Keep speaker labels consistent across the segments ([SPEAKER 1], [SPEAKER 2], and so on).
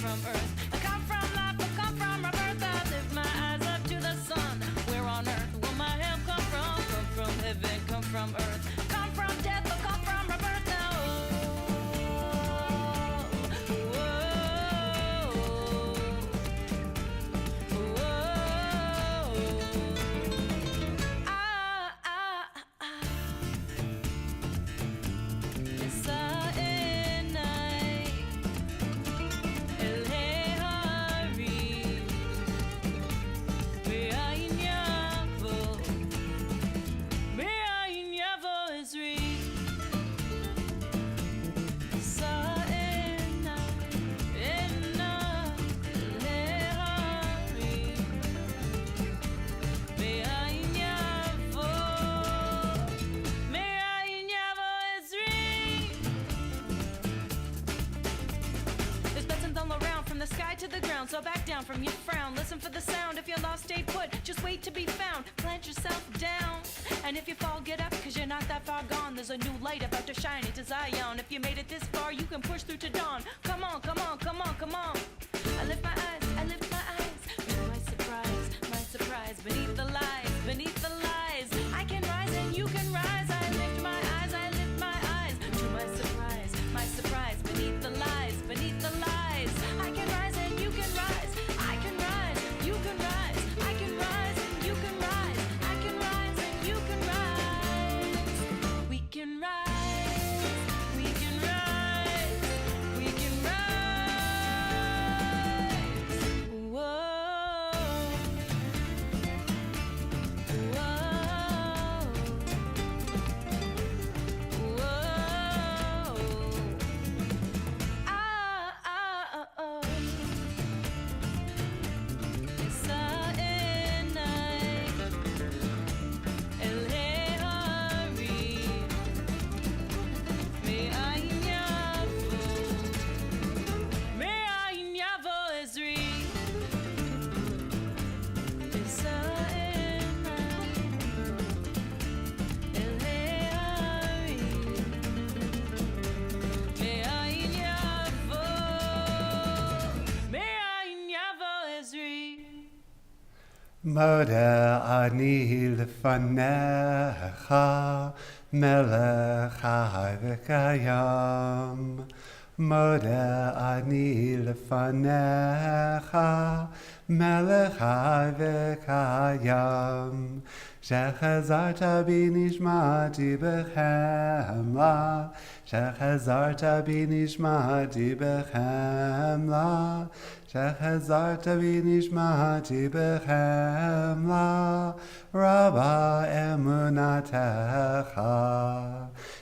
[SPEAKER 1] from earth. I come from life, I come from rebirth. I lift my eyes up to the sun. Where on earth will my help come from? Come from heaven, come from earth. Come from death, or come from rebirth now. To the ground, so back down from your frown. Listen for the sound. If you're lost, stay put. Just wait to be found. Plant yourself down. And if you fall, get up, cause you're not that far gone. There's a new light about to shine into Zion. If you made it this far, you can push through to dawn. Come on, come on, come on, come on. I lift my eyes, I lift my eyes. To my surprise, beneath the lies, beneath the lies. I can rise and you can rise. I lift my eyes, I lift my eyes. To my surprise, beneath the lies, beneath the lies. I can rise and you can rise. I can rise, you can rise. I can rise and you can rise. I can rise and you can rise. We can rise, we can rise, we can rise. Whoa, whoa, whoa.
[SPEAKER 2] Moda ani lefanecha melech chai v'kayam. Moda ani lefanecha melech chai v'kayam. Shechazarta bi nishmati b'chemla. Shechazarta bi nishmati b'chemla. Shechazarta v'nishmati b'chemla, Rabba emunatecha.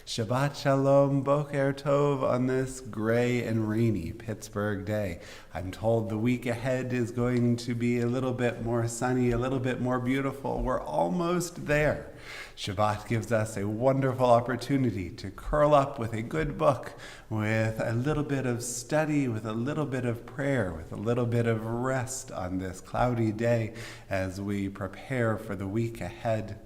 [SPEAKER 2] Shabbat Shalom, Boker Tov on this gray and rainy Pittsburgh day. I'm told the week ahead is going to be a little bit more sunny, a little bit more beautiful. We're almost there. Shabbat gives us a wonderful opportunity to curl up with a good book, with a little bit of study, with a little bit of prayer, with a little bit of rest on this cloudy day as we prepare for the week ahead.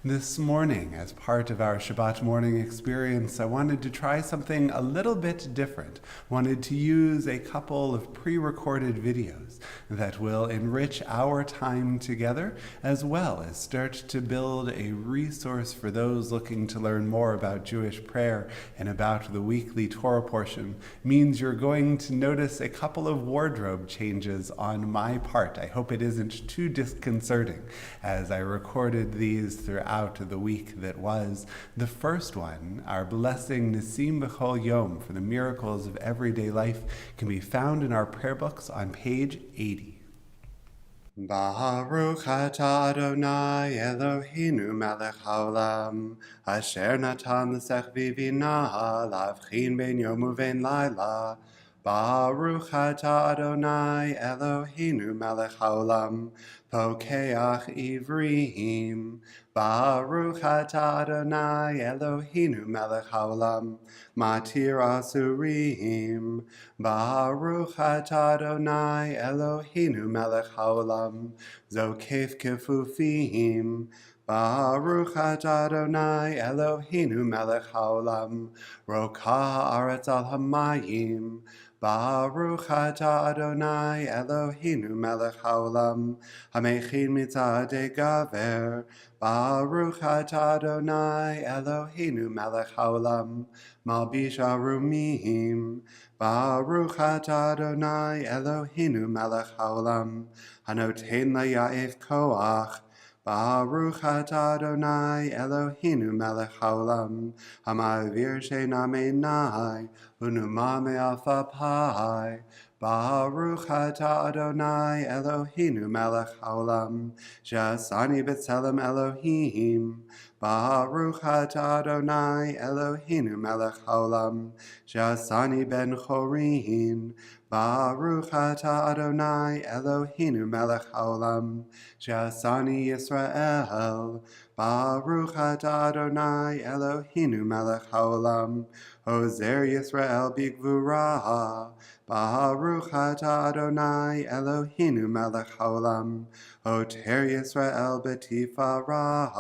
[SPEAKER 2] This morning, as part of our Shabbat morning experience, I wanted to try something a little bit different. Wanted to use a couple of pre-recorded videos that will enrich our time together, as well as start to build a resource for those looking to learn more about Jewish prayer and about the weekly Torah portion. Means you're going to notice a couple of wardrobe changes on my part. I hope it isn't too disconcerting as I recorded these throughout the week that was. The first one, our blessing Nissim b'chol yom for the miracles of everyday life, can be found in our prayer books on page 80. Baruch atah Adonai Eloheinu melech haolam, asher natan l'sech v'binah lavchin ben yom uven laila. Baruch atah Adonai Eloheinu melech haolam, pokeach ivrim. Baruch atah Adonai Eloheinu melech haolam, matir asurim. Baruch atah Adonai Eloheinu melech haolam, zokef kefufim. Baruch atah Adonai Eloheinu melech haolam, roka haaretz al hamayim. Baruch atah Adonai Eloheinu melech haolam, hamechin mitzadei gaver. Baruch atah Adonai Eloheinu melech haolam, malbish arumim. Baruch atah Adonai Eloheinu melech haolam, hanoten laya'ef koach. Baruch atah Adonai Eloheinu melech haolam, hama'avir she'ena me'enai, unuma me'afapai. Baruch atah Adonai Eloheinu melech haolam, she'asani b'tselem Elohim. Baruch atah Adonai Eloheinu melech haolam, she'asani ben chorin. Baruch atah Adonai Eloheinu melech haolam, she'asani Yisrael. Baruch atah Adonai Eloheinu melech haolam, ozer Yisrael bigvura. Baruch atah Adonai Eloheinu melech haolam, oter Yisrael b'tifara.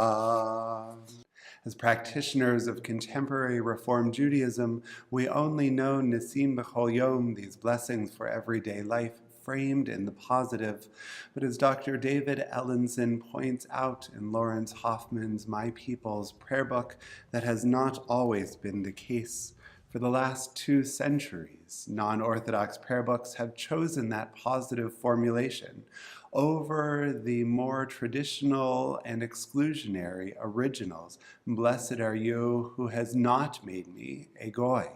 [SPEAKER 2] As practitioners of contemporary Reform Judaism, we only know Nissim b'chol yom, these blessings for everyday life, framed in the positive. But as Dr. David Ellenson points out in Lawrence Hoffman's My People's prayer book, that has not always been the case. For the last 2 centuries, non-Orthodox prayer books have chosen that positive formulation over the more traditional and exclusionary originals. Blessed are you who has not made me a goy.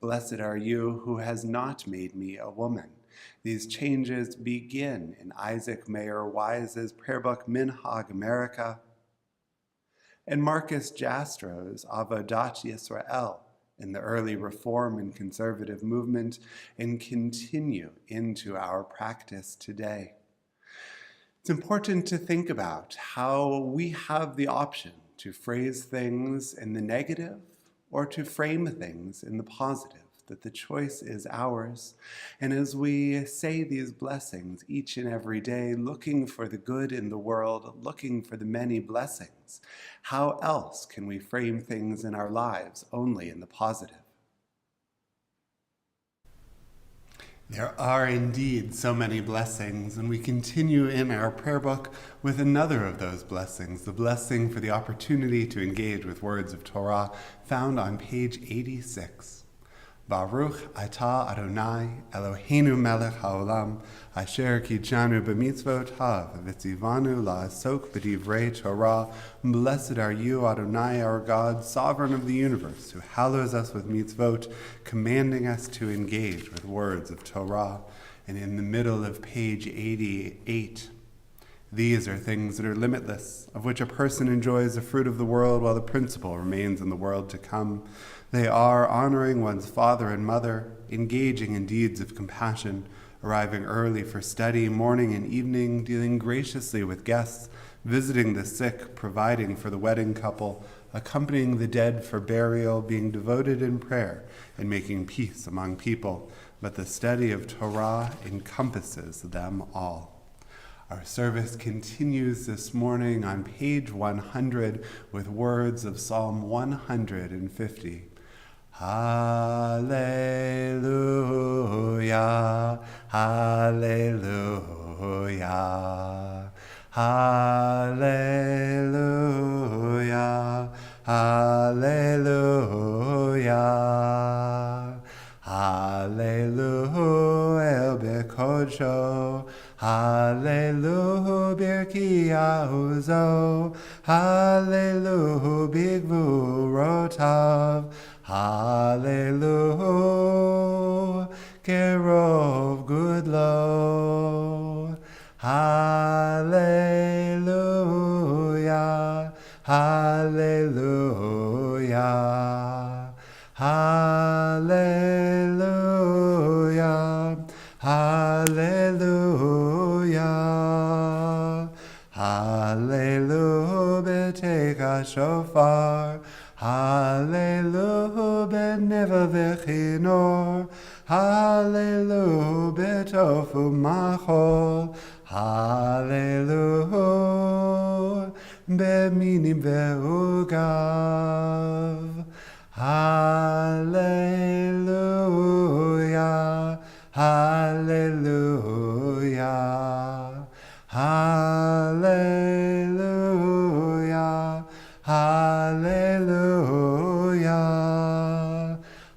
[SPEAKER 2] Blessed are you who has not made me a woman. These changes begin in Isaac Mayer Wise's prayer book Minhag America and Marcus Jastro's Avodat Yisrael in the early Reform and Conservative movement, and continue into our practice today. It's important to think about how we have the option to phrase things in the negative or to frame things in the positive, that the choice is ours. And as we say these blessings each and every day, looking for the good in the world, looking for the many blessings, how else can we frame things in our lives only in the positive? There are indeed so many blessings, and we continue in our prayer book with another of those blessings, the blessing for the opportunity to engage with words of Torah, found on page 86. Baruch atah Adonai Eloheinu melech haolam, asher kijanu b'mitzvotav v'tzivanu la'asok b'divrei Torah. Blessed are you, Adonai, our God, sovereign of the universe, who hallows us with mitzvot, commanding us to engage with words of Torah. And in the middle of page 88, these are things that are limitless, of which a person enjoys the fruit of the world while the principle remains in the world to come. They are honoring one's father and mother, engaging in deeds of compassion, arriving early for study, morning and evening, dealing graciously with guests, visiting the sick, providing for the wedding couple, accompanying the dead for burial, being devoted in prayer, and making peace among people. But the study of Torah encompasses them all. Our service continues this morning on page 100 with words of Psalm 150. Hallelujah, hallelujah, hallelujah, hallelujah, hallelujah bekodsho, hallelujah birkiyahuzo, hallelujah bigvurotav, hallelujah, kerov gudlo, hallelujah, hallelujah, hallelujah, hallelujah, hallelujah, beteka shofar, hallelujah, beneva vechinor, hallelujah, betofu machol, hallelujah, b'minim ve'ugav. Hallelujah, hallelujah, hallelujah, hallelujah,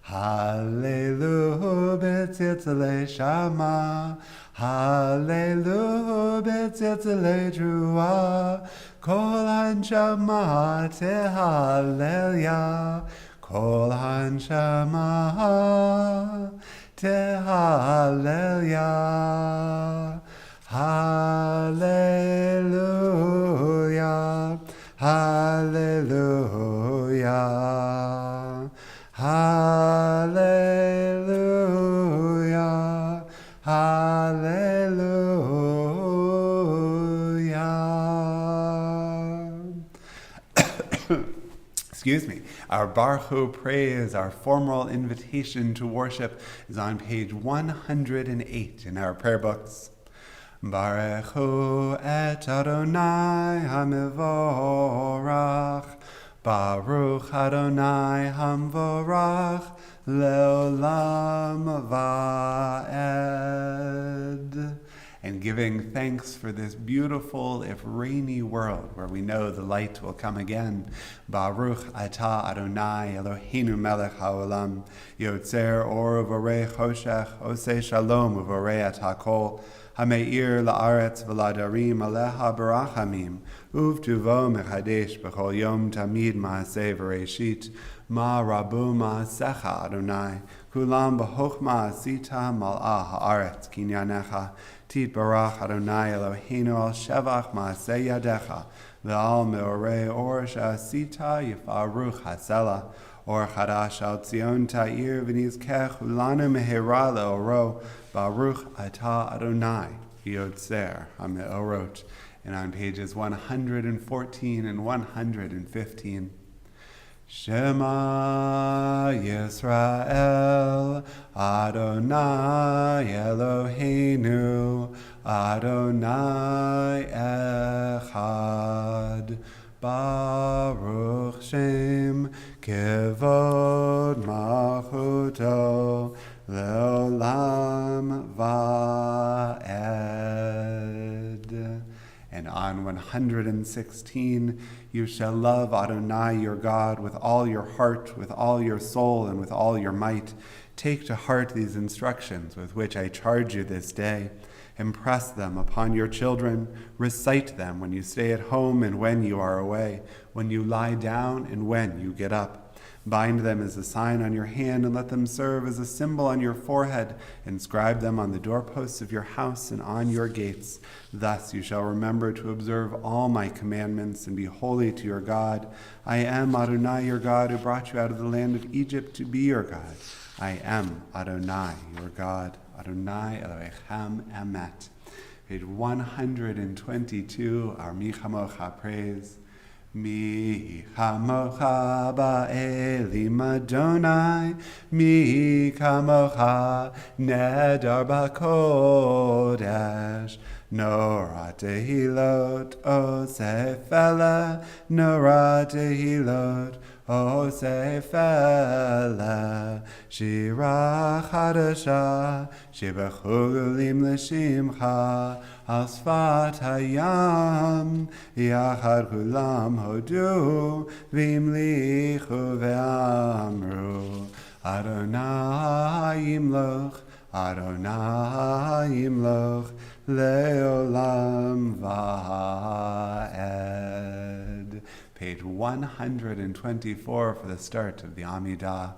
[SPEAKER 2] hallelujah, b'tzitzilei shama, hallelujah, b'tzitzilei trua, kol hanshama tehallelia, kol hanshama tehallelia. Hallelujah, hallelujah, hallelujah, hallelujah. Excuse me. Our Baruch Hu praise, our formal invitation to worship, is on page 108 in our prayer books. Baruch Hu et Adonai hamivorach, Baruch Adonai hamvorach, leolam va'ed. And giving thanks for this beautiful, if rainy world where we know the light will come again. Baruch atah Adonai Eloheinu melech haolam, yotzer or v'orei choshech, osei shalom v'orei et hakol, hameir la'aretz v'ladarim aleha barachamim, uvtuvo mechadesh b'chol yom tamid ma'aseh v'reishit, ma rabu ma'asecha Adonai, kulam b'chochma asita mal'ah ha'aretz kinyanecha, Tit barach Adonai Eloheinu al shevach ma'aseh yadecha, ve'al me'orei or she'asita yifaruch hasela, or chadash al tzion ta'ir v'nizkech ulanu mehira le'oro, baruch atah Adonai yotzer ha'me'orot. And on pages 114 and 115. Shema Yisrael, Adonai Eloheinu, Adonai Echad, Baruch Shem, Kevod Malchuto, Leolam Va'ed. And on 116, you shall love Adonai your God with all your heart, with all your soul, and with all your might. Take to heart these instructions with which I charge you this day. Impress them upon your children. Recite them when you stay at home and when you are away, when you lie down and when you get up. Bind them as a sign on your hand and let them serve as a symbol on your forehead. Inscribe them on the doorposts of your house and on your gates. Thus you shall remember to observe all my commandments and be holy to your God. I am Adonai your God who brought you out of the land of Egypt to be your God. I am Adonai your God. Adonai Elohechem Emet. Page 122, our Mi Chamocha praise. Mi chamocha ba'elim Adonai, mi chamocha nedar b'kodesh, nora tehilot osefele, nora tehilot osefele, shira chadasha, shebechulim l'shimcha, al sfat hayam, yachad kulam hodu, v'imlichu ve'amru, Adonai yimloch, Adonai yimloch, leolam va'ed. Page 124 for the start of the Amidah.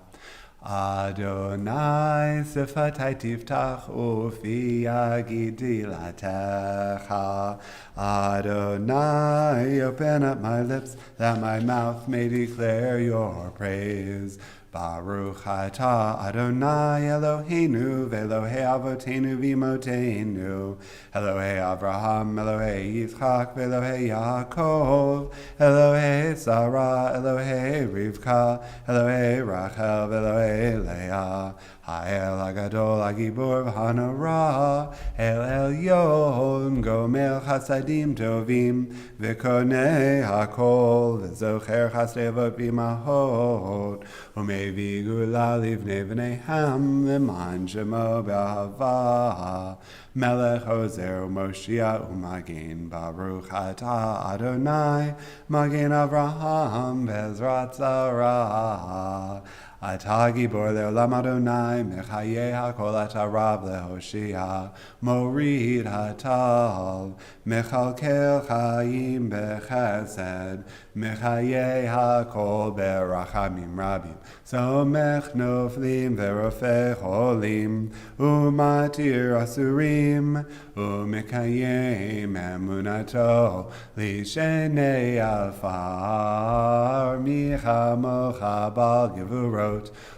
[SPEAKER 2] Adonai sifatai tiftach ufi yagidi latecha. Adonai, open up my lips that my mouth may declare your praise. Baruch atah Adonai Eloheinu v'Elohei avotenu v'imotenu Elohei Avraham, Elohei Yitzchak v'Elohei Yaakov Elohei Sarah, Elohei Rivka Elohei Rachel v'Elohei Leah Ha'el Hagadol Hagibur v'Hanora El Elyon Gomel Chasadim Tovim V'Konei Hakol V'Zocher Chasdei Avot V'Imahot Umevi Gula Livnei V'Neihem L'man Shemo B'Ahava Melech Ozer U'Moshia U'Magen Baruch Atah Adonai Magen Avraham Bezrat Zarah Atah Gibor Le'olam Adonai Mechayeh HaKol Atah Rab Lehoshia Morid HaTal Mechalkel Chaim Bechesed Mechayeh HaKol Berachamim Rabim Somech Noflim Verofeh Cholim Umatir Asurim Umekayem Emunato Lishenei Alfar Michamocha Bal Gevurot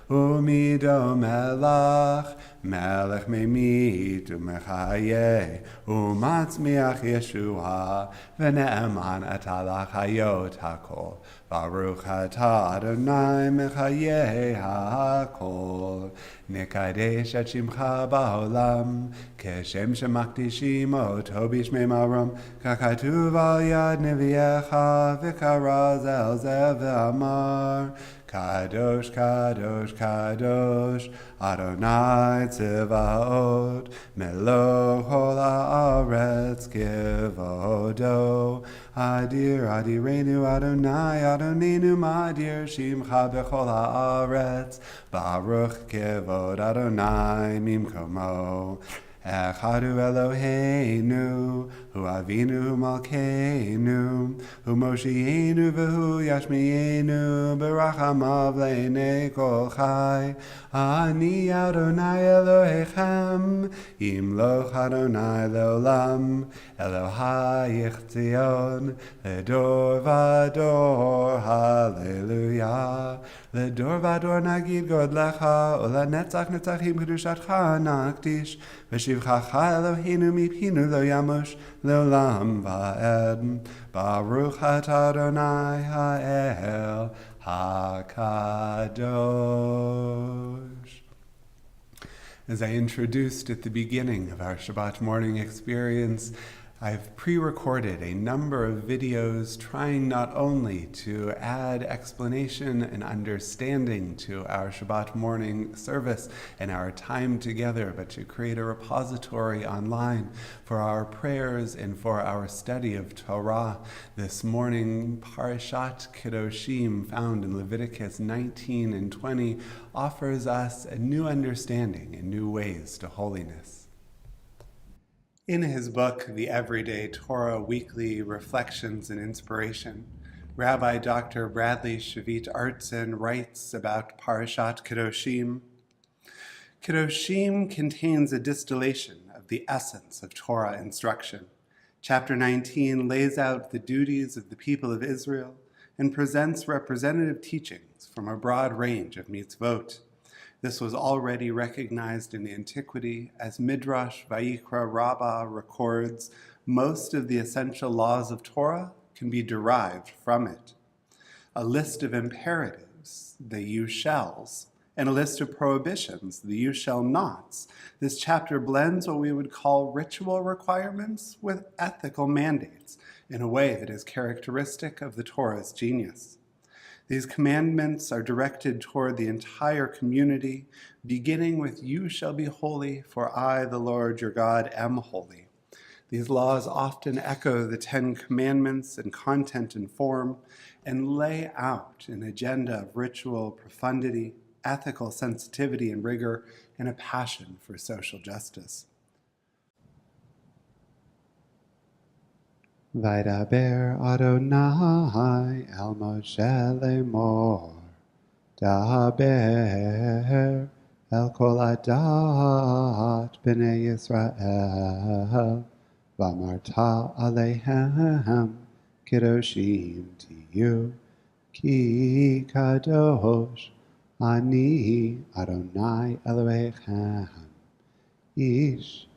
[SPEAKER 2] Umido Melach Melech Memit Umechayeh Umatzmiach Yeshua V'ne'eman Atalach Hayot HaKol Baruch Atah Adonai Mechayeh HaKol Nekadesh et Shimcha Ba'olam Keshem Shemakdishim Oto B'Shmei Marom Kakatuv al Yad Nevi'echa V'karaz el Zeh V'amar Kadosh, Kadosh, Kadosh, Adonai Tzivaot, Melech Kol Haaretz Kivodo, Adir, Adirenu Adonai, Adonenu Madir, Shimcha B'Chol Haaretz, Baruch Kivod Adonai Mimkomo. Echadu Eloheinu, Hu Avinu, Hu Malkeinu, Hu Moshienu, V'Hu Yashmienu, B'Rachamav Le'nei Kol Chai, Ani Adonai Elohechem, Yimloch Adonai Le'olam, Elohayich Tzion, Ledor Vador, Hallelujah. Ledor Vador Nagid Godlecha, U'Lanetzach Netzachim Kedushatcha Nakdish, V'Shivchacha Eloheinu Mipinu Lo Yamush, Le'olam Va'ed, Baruch Atah Adonai Ha'el HaKadosh. As I introduced at the beginning of our Shabbat morning experience, I've pre-recorded a number of videos trying not only to add explanation and understanding to our Shabbat morning service and our time together, but to create a repository online for our prayers and for our study of Torah. This morning, Parashat Kedoshim, found in Leviticus 19 and 20, offers us a new understanding and new ways to holiness. In his book, The Everyday Torah Weekly Reflections and Inspiration, Rabbi Dr. Bradley Shavit Artson writes about Parashat Kedoshim. Kedoshim contains a distillation of the essence of Torah instruction. Chapter 19 lays out the duties of the people of Israel and presents representative teachings from a broad range of mitzvot. This was already recognized in antiquity, as Midrash Vayikra Rabbah records. Most of the essential laws of Torah can be derived from it. A list of imperatives, the you shalls, and a list of prohibitions, the you shall nots. This chapter blends what we would call ritual requirements with ethical mandates in a way that is characteristic of the Torah's genius. These commandments are directed toward the entire community, beginning with, "You shall be holy, for I, the Lord your God, am holy." These laws often echo the Ten Commandments in content and form, and lay out an agenda of ritual profundity, ethical sensitivity and rigor, and a passion for social justice. Vaydaber Adonai el Moshe lemor, Daber el kol adat b'nei Yisrael, v'amarta aleihem kedoshim tiyu, ki kadosh Ani Adonai Elohechem. Ish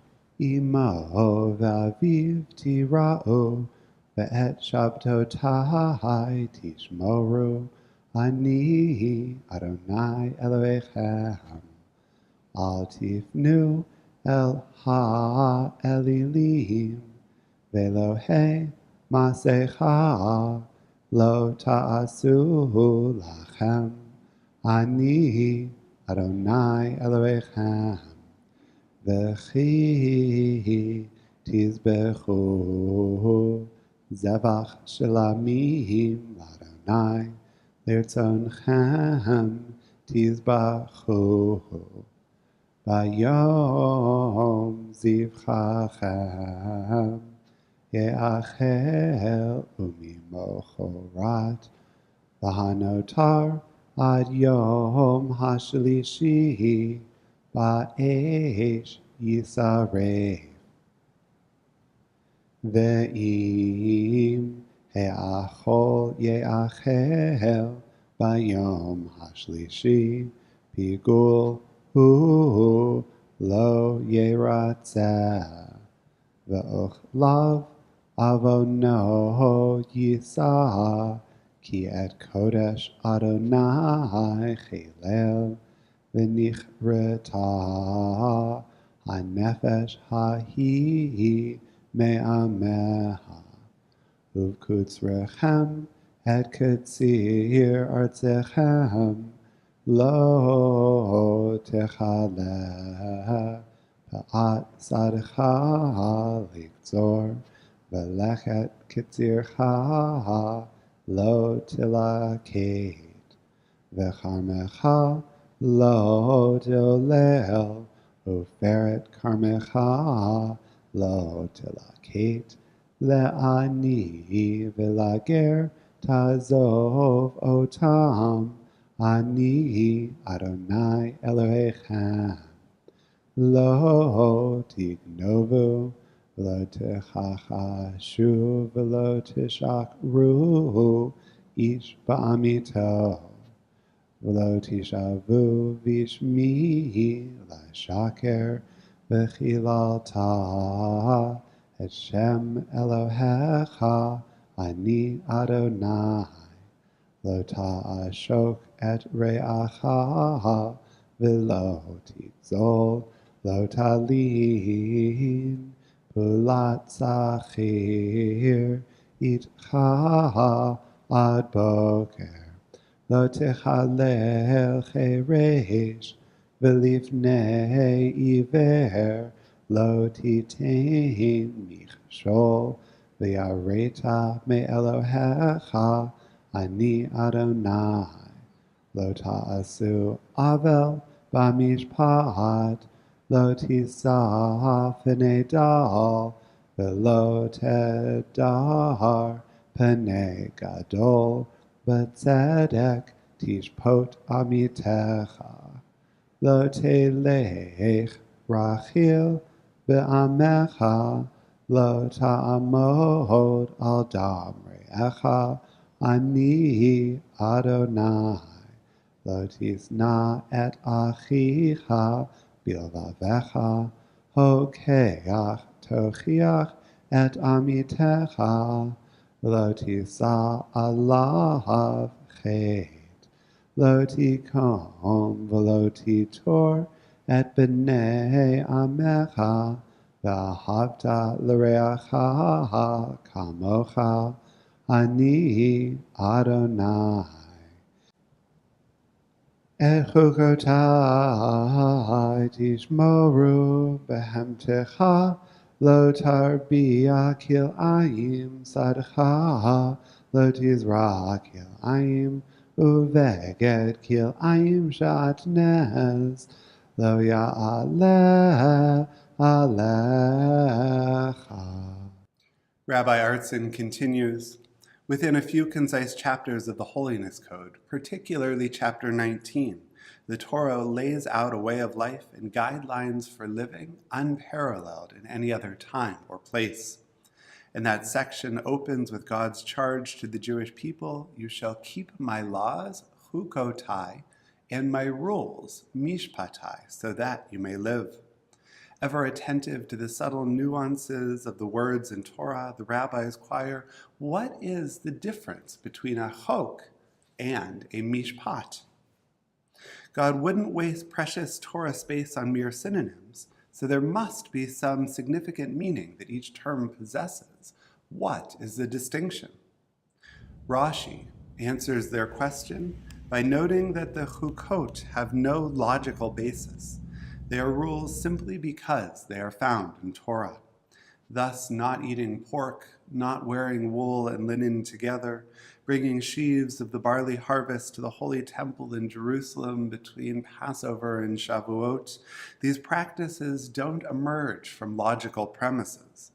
[SPEAKER 2] imo v'aviv tira'u, ve'et shabtotai tishmoru. Ani Adonai Elohechem. Al tifnu el ha'elilim, ve'lohe masecha lo ta'asu lachem. Ani Adonai Elohechem. V'chi tizbechu zevach shelamim l'Adonai l'irtzonechem tizbechu v'yom zivchachem ye'achel umimochorat v'hanotar ad yom hashlishi ba'esh yisaref. Ve'im he'achol ye'achel b'yom hashlishi pigul hu lo yeratzeh. Ve'ochlav avono yisa ki et kodesh Adonai chilel. V'nichreta hanefesh hahi me'ameha. Uvkutzrechem et kutzir artzechem lo techaleh. V'at tzadcha likzor v'lechet kutzircha lo tilakit. V'charmecha lo dolel, uferet karmecha lo tilakit, le'ani v'lager tazov otam, ani Adonai Elohechem. Lo tignovu, v'lo techachashu, v'lo tishakru, ish ba'amito. V'lo tishavu v'ishmi l'shaker v'chilalta et Shem Elohecha ani Adonai. Lo ta'ashok et re'acha v'lo tigzol lo talin pulat zachir itcha ad boker. Lo techalel cheresh v'lifnei iver lo titain michshol v'yareta me'elohecha ani Adonai. Lo ta'asu avel b'mishpat lo tisa f'nei dal v'lo tedar p'nei gadol b'tzedek tishpot amitecha. Lo telech rachil be'amecha lo ta'amod al dam re'echa ani Adonai. Lo tisna et achicha bilvavecha hokeach tochiach et amitecha. Lo tisa alav chet, lo tikom v'lo titor et b'nei amecha, v'ahavta l'reacha kamocha, ani Adonai. Et chukotai tishmoru behemtecha, lo tarbia kilayim sadcha, lo tizra kilayim uveged kilayim shatnez, lo ya'aleh alecha. Rabbi Artson continues, within a few concise chapters of the Holiness Code, particularly chapter 19, the Torah lays out a way of life and guidelines for living unparalleled in any other time or place. And that section opens with God's charge to the Jewish people, you shall keep my laws, chukotai, and my rules, mishpatai, so that you may live. Ever attentive to the subtle nuances of the words in Torah, the rabbis inquire, what is the difference between a chok and a mishpat? God wouldn't waste precious Torah space on mere synonyms, so there must be some significant meaning that each term possesses. What is the distinction? Rashi answers their question by noting that the chukot have no logical basis. They are rules simply because they are found in Torah. Thus, not eating pork, not wearing wool and linen together, bringing sheaves of the barley harvest to the holy temple in Jerusalem between Passover and Shavuot, these practices don't emerge from logical premises.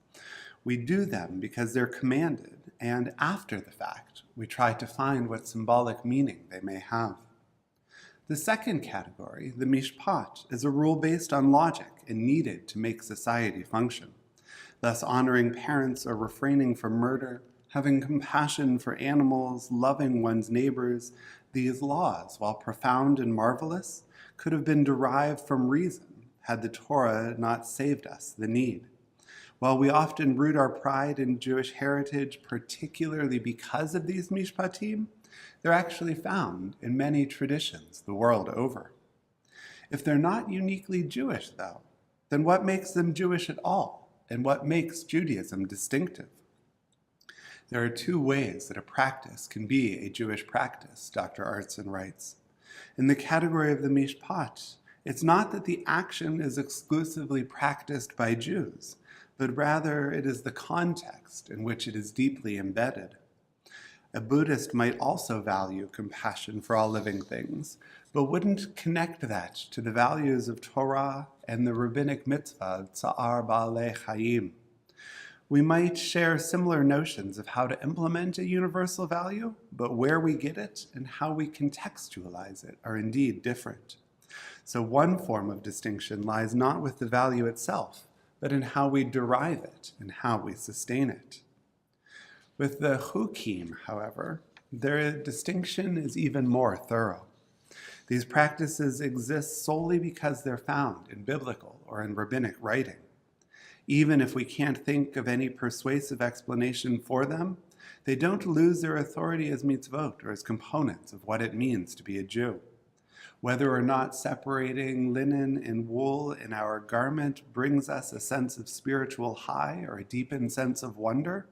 [SPEAKER 2] We do them because they're commanded, and after the fact, we try to find what symbolic meaning they may have. The second category, the mishpat, is a rule based on logic and needed to make society function. Thus, honoring parents or refraining from murder, having compassion for animals, loving one's neighbors, these laws, while profound and marvelous, could have been derived from reason had the Torah not saved us the need. While we often root our pride in Jewish heritage, particularly because of these mishpatim, they're actually found in many traditions the world over. If they're not uniquely Jewish, though, then what makes them Jewish at all, and what makes Judaism distinctive? There are two ways that a practice can be a Jewish practice, Dr. Artson writes. In the category of the mishpat, it's not that the action is exclusively practiced by Jews, but rather it is the context in which it is deeply embedded. A Buddhist might also value compassion for all living things, but wouldn't connect that to the values of Torah and the rabbinic mitzvah of Tsa'ar Ba'alei Chayim. We might share similar notions of how to implement a universal value, but where we get it and how we contextualize it are indeed different. So one form of distinction lies not with the value itself, but in how we derive it and how we sustain it. With the chukim, however, their distinction is even more thorough. These practices exist solely because they're found in biblical or in rabbinic writing. Even if we can't think of any persuasive explanation for them, they don't lose their authority as mitzvot or as components of what it means to be a Jew. Whether or not separating linen and wool in our garment brings us a sense of spiritual high or a deepened sense of wonder,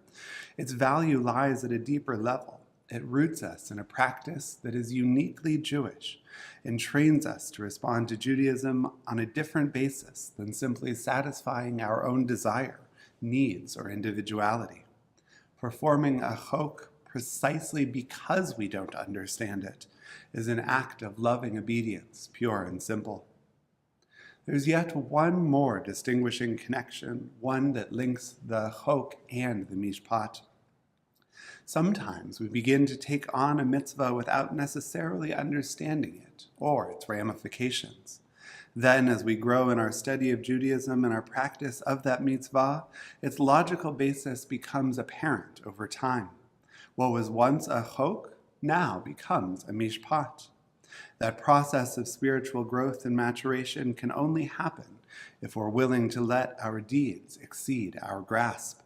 [SPEAKER 2] its value lies at a deeper level. It roots us in a practice that is uniquely Jewish and trains us to respond to Judaism on a different basis than simply satisfying our own desire, needs, or individuality. Performing a chok precisely because we don't understand it is an act of loving obedience, pure and simple. There's yet one more distinguishing connection, one that links the chok and the mishpat. Sometimes we begin to take on a mitzvah without necessarily understanding it or its ramifications. Then, as we grow in our study of Judaism and our practice of that mitzvah, its logical basis becomes apparent over time. What was once a chok now becomes a mishpat. That process of spiritual growth and maturation can only happen if we're willing to let our deeds exceed our grasp.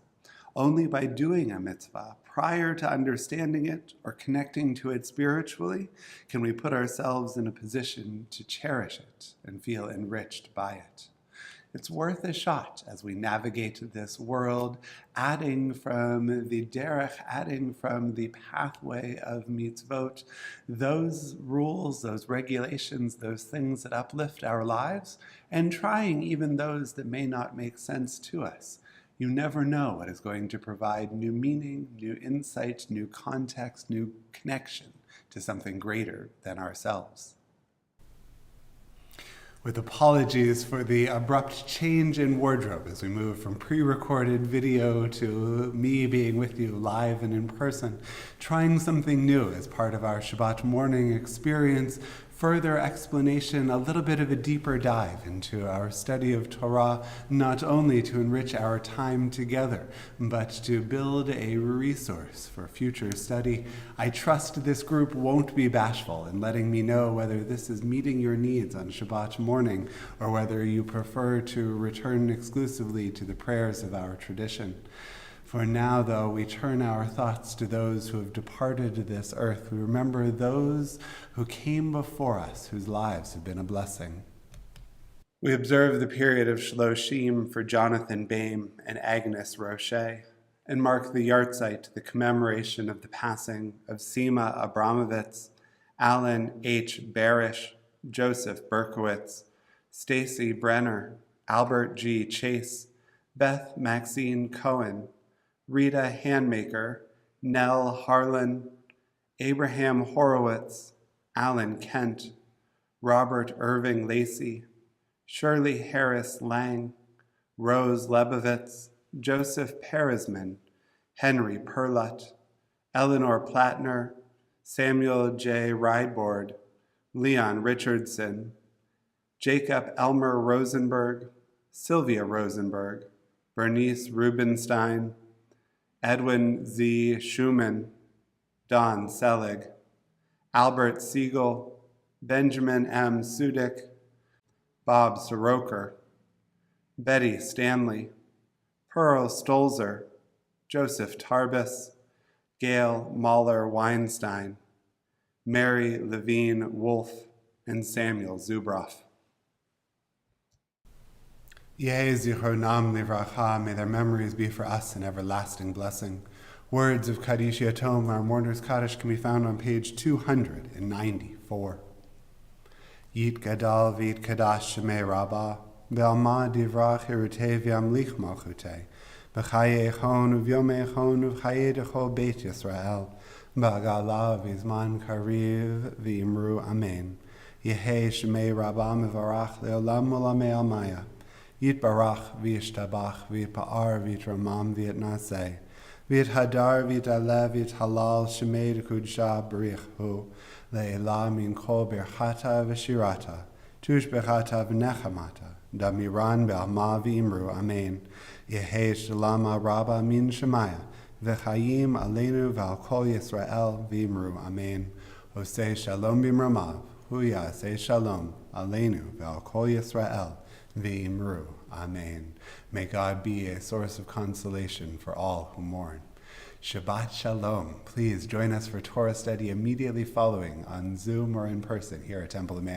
[SPEAKER 2] Only by doing a mitzvah prior to understanding it or connecting to it spiritually can we put ourselves in a position to cherish it and feel enriched by it. It's worth a shot as we navigate this world, adding from the derech, adding from the pathway of mitzvot, those rules, those regulations, those things that uplift our lives, and trying even those that may not make sense to us. You never know what is going to provide new meaning, new insight, new context, new connection to something greater than ourselves. With apologies for the abrupt change in wardrobe as we move from pre-recorded video to me being with you live and in person, trying something new as part of our Shabbat morning experience further explanation, a little bit of a deeper dive into our study of Torah, not only to enrich our time together, but to build a resource for future study. I trust this group won't be bashful in letting me know whether this is meeting your needs on Shabbat morning, or whether you prefer to return exclusively to the prayers of our tradition. For now, though, we turn our thoughts to those who have departed this earth. We remember those who came before us, whose lives have been a blessing. We observe the period of Shloshim for Jonathan Baim and Agnes Roche, and mark the yahrzeit, the commemoration of the passing of Sima Abramovitz, Alan H. Barish, Joseph Berkowitz, Stacy Brenner, Albert G. Chase, Beth Maxine Cohen, Rita Handmaker, Nell Harlan, Abraham Horowitz, Alan Kent, Robert Irving Lacey, Shirley Harris Lang, Rose Lebovitz, Joseph Peresman, Henry Perlut, Eleanor Plattner, Samuel J. Rydeboard, Leon Richardson, Jacob Elmer Rosenberg, Sylvia Rosenberg, Bernice Rubenstein, Edwin Z. Schumann, Don Selig, Albert Siegel, Benjamin M. Sudik, Bob Soroker, Betty Stanley, Pearl Stolzer, Joseph Tarbus, Gail Mahler Weinstein, Mary Levine Wolf, and Samuel Zubroff. Yehi zichronam livracha, may their memories be for us an everlasting blessing. Words of Kaddish Yatom, our mourner's Kaddish, can be found on page 294. Yit gadal v'yit kadash shemei rabbah, ve'alma divrach hirutei v'yamlich malchutei, v'chaye echon v'yom echon v'chaye dechol beit Yisrael, ba'gala v'zman kariv v'imru amen. Yehi shemei rabbah mevarach le'olam olamei almaya. Yitbarach v'yishtabach v'yitpa'ar v'yitramam v'yitnaseh v'yithadar v'yitalev v'yithalal shemei d'kudsha b'richu le'elah min kol birchata v'shirata tush bechata v'nechamata damiran be'alma v'imru amen. Yehei shalama rabba min shemaya v'chayim aleinu v'al kol Yisrael v'imru amen. Osei shalom b'mramav hu yaseh shalom aleinu v'al kol Yisrael v'imru. Amen. May God be a source of consolation for all who mourn. Shabbat Shalom. Please join us for Torah study immediately following on Zoom or in person here at Temple Emanuel.